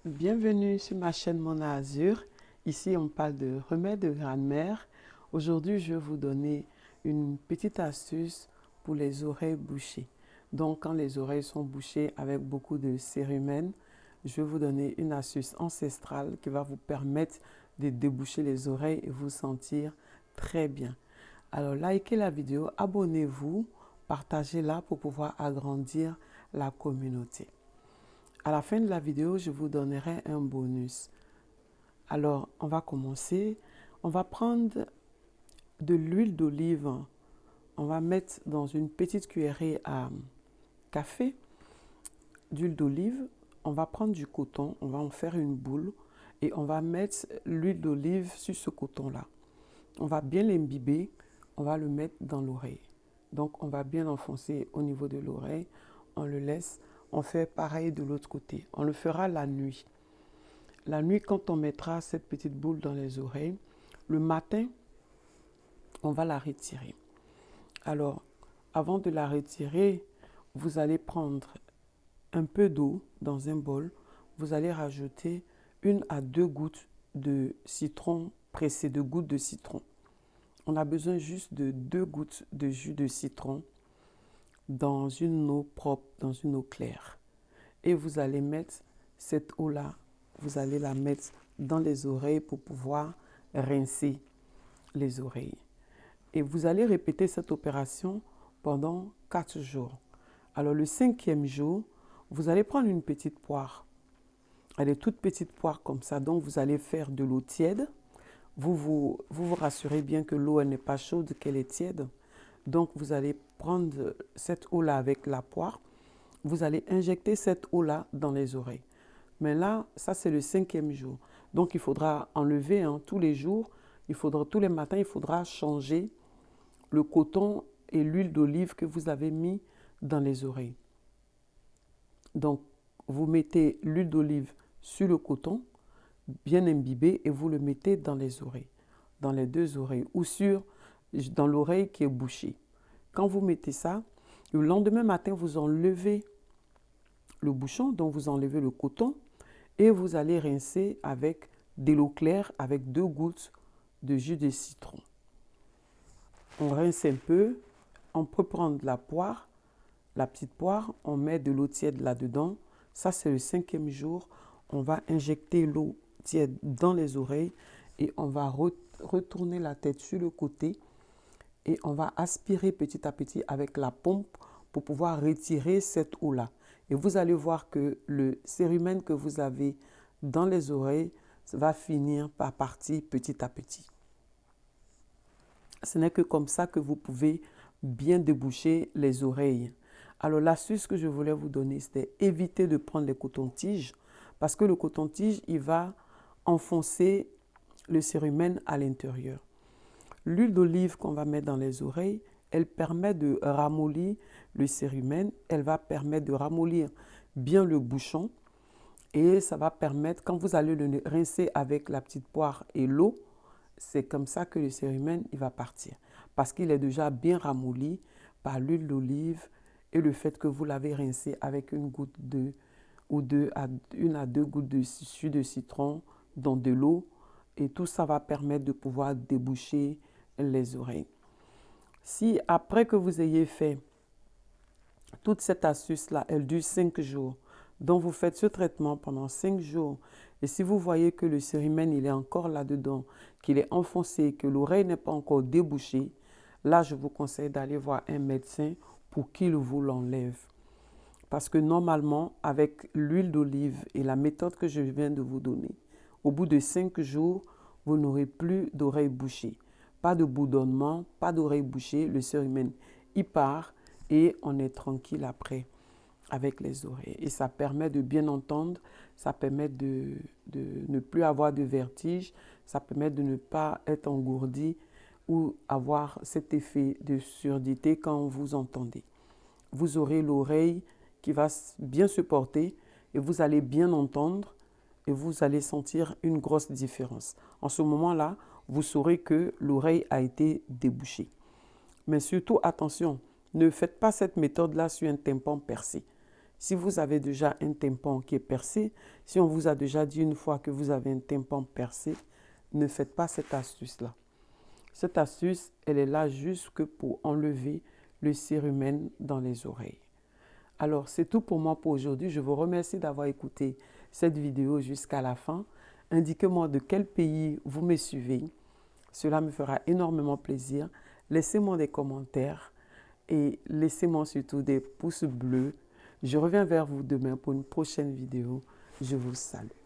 Bienvenue sur ma chaîne Mona Azur. Ici, on parle de remèdes de grand-mère. Aujourd'hui, je vais vous donner une petite astuce pour les oreilles bouchées. Donc, quand les oreilles sont bouchées avec beaucoup de cérumen, je vais vous donner une astuce ancestrale qui va vous permettre de déboucher les oreilles et vous sentir très bien. Alors, likez la vidéo, abonnez-vous, partagez-la pour pouvoir agrandir la communauté. À la fin de la vidéo, je vous donnerai un bonus. Alors, on va commencer. On va prendre de l'huile d'olive. On va mettre dans une petite cuillerée à café d'huile d'olive. On va prendre du coton, on va en faire une boule et on va mettre l'huile d'olive sur ce coton-là. On va bien l'imbiber, on va le mettre dans l'oreille. Donc, on va bien l'enfoncer au niveau de l'oreille. On le laisse. On fait pareil de l'autre côté. On le fera la nuit. La nuit, quand on mettra cette petite boule dans les oreilles, le matin, on va la retirer. Alors, avant de la retirer, vous allez prendre un peu d'eau dans un bol. Vous allez rajouter 1 à 2 gouttes de citron pressé, de gouttes de citron. On a besoin juste de 2 gouttes de jus de citron dans une eau propre, dans une eau claire. Et vous allez mettre cette eau-là, vous allez la mettre dans les oreilles pour pouvoir rincer les oreilles. Et vous allez répéter cette opération pendant 4 jours. Alors le 5e jour, vous allez prendre une petite poire. Elle est toute petite poire comme ça, donc vous allez faire de l'eau tiède. Vous rassurez bien que l'eau n'est pas chaude, qu'elle est tiède. Donc vous allez prendre cette eau-là avec la poire. Vous allez injecter cette eau-là dans les oreilles. Mais là, ça c'est le 5e jour. Donc il faudra enlever tous les jours, tous les matins, il faudra changer le coton et l'huile d'olive que vous avez mis dans les oreilles. Donc vous mettez l'huile d'olive sur le coton, bien imbibé, et vous le mettez dans les oreilles, dans les 2 oreilles, ou dans l'oreille qui est bouchée. Quand vous mettez ça, le lendemain matin, vous enlevez le bouchon, donc vous enlevez le coton, et vous allez rincer avec de l'eau claire avec 2 gouttes de jus de citron. On rince un peu, on peut prendre la poire, la petite poire, on met de l'eau tiède là-dedans. Ça, c'est le 5e jour. On va injecter l'eau tiède dans les oreilles et on va retourner la tête sur le côté et on va aspirer petit à petit avec la pompe pour pouvoir retirer cette eau-là. Et vous allez voir que le cérumen que vous avez dans les oreilles va finir par partir petit à petit. Ce n'est que comme ça que vous pouvez bien déboucher les oreilles. Alors l'astuce que je voulais vous donner, c'était éviter de prendre les cotons-tiges parce que le coton-tige, il va enfoncer le cérumen à l'intérieur. L'huile d'olive qu'on va mettre dans les oreilles, elle permet de ramollir le cérumen, elle va permettre de ramollir bien le bouchon et ça va permettre, quand vous allez le rincer avec la petite poire et l'eau, c'est comme ça que le cérumen il va partir parce qu'il est déjà bien ramolli par l'huile d'olive et le fait que vous l'avez rincé avec 1 à 2 gouttes de jus de citron dans de l'eau et tout ça va permettre de pouvoir déboucher les oreilles. Si après que vous ayez fait toute cette astuce-là, elle dure 5 jours, donc vous faites ce traitement pendant 5 jours et si vous voyez que le cérumen il est encore là-dedans, qu'il est enfoncé, que l'oreille n'est pas encore débouchée, là je vous conseille d'aller voir un médecin pour qu'il vous l'enlève. Parce que normalement, avec l'huile d'olive et la méthode que je viens de vous donner, au bout de 5 jours, vous n'aurez plus d'oreilles bouchées. Pas de bourdonnement, pas d'oreilles bouchées, le cérumen il part et on est tranquille après avec les oreilles. Et ça permet de bien entendre, ça permet de ne plus avoir de vertige, ça permet de ne pas être engourdi ou avoir cet effet de surdité quand vous entendez. Vous aurez l'oreille qui va bien se porter et vous allez bien entendre et vous allez sentir une grosse différence. En ce moment-là, vous saurez que l'oreille a été débouchée. Mais surtout, attention, ne faites pas cette méthode-là sur un tympan percé. Si vous avez déjà un tympan qui est percé, si on vous a déjà dit une fois que vous avez un tympan percé, ne faites pas cette astuce-là. Cette astuce, elle est là juste que pour enlever le cérumen dans les oreilles. Alors, c'est tout pour moi pour aujourd'hui. Je vous remercie d'avoir écouté cette vidéo jusqu'à la fin. Indiquez-moi de quel pays vous me suivez. Cela me fera énormément plaisir. Laissez-moi des commentaires et laissez-moi surtout des pouces bleus. Je reviens vers vous demain pour une prochaine vidéo. Je vous salue.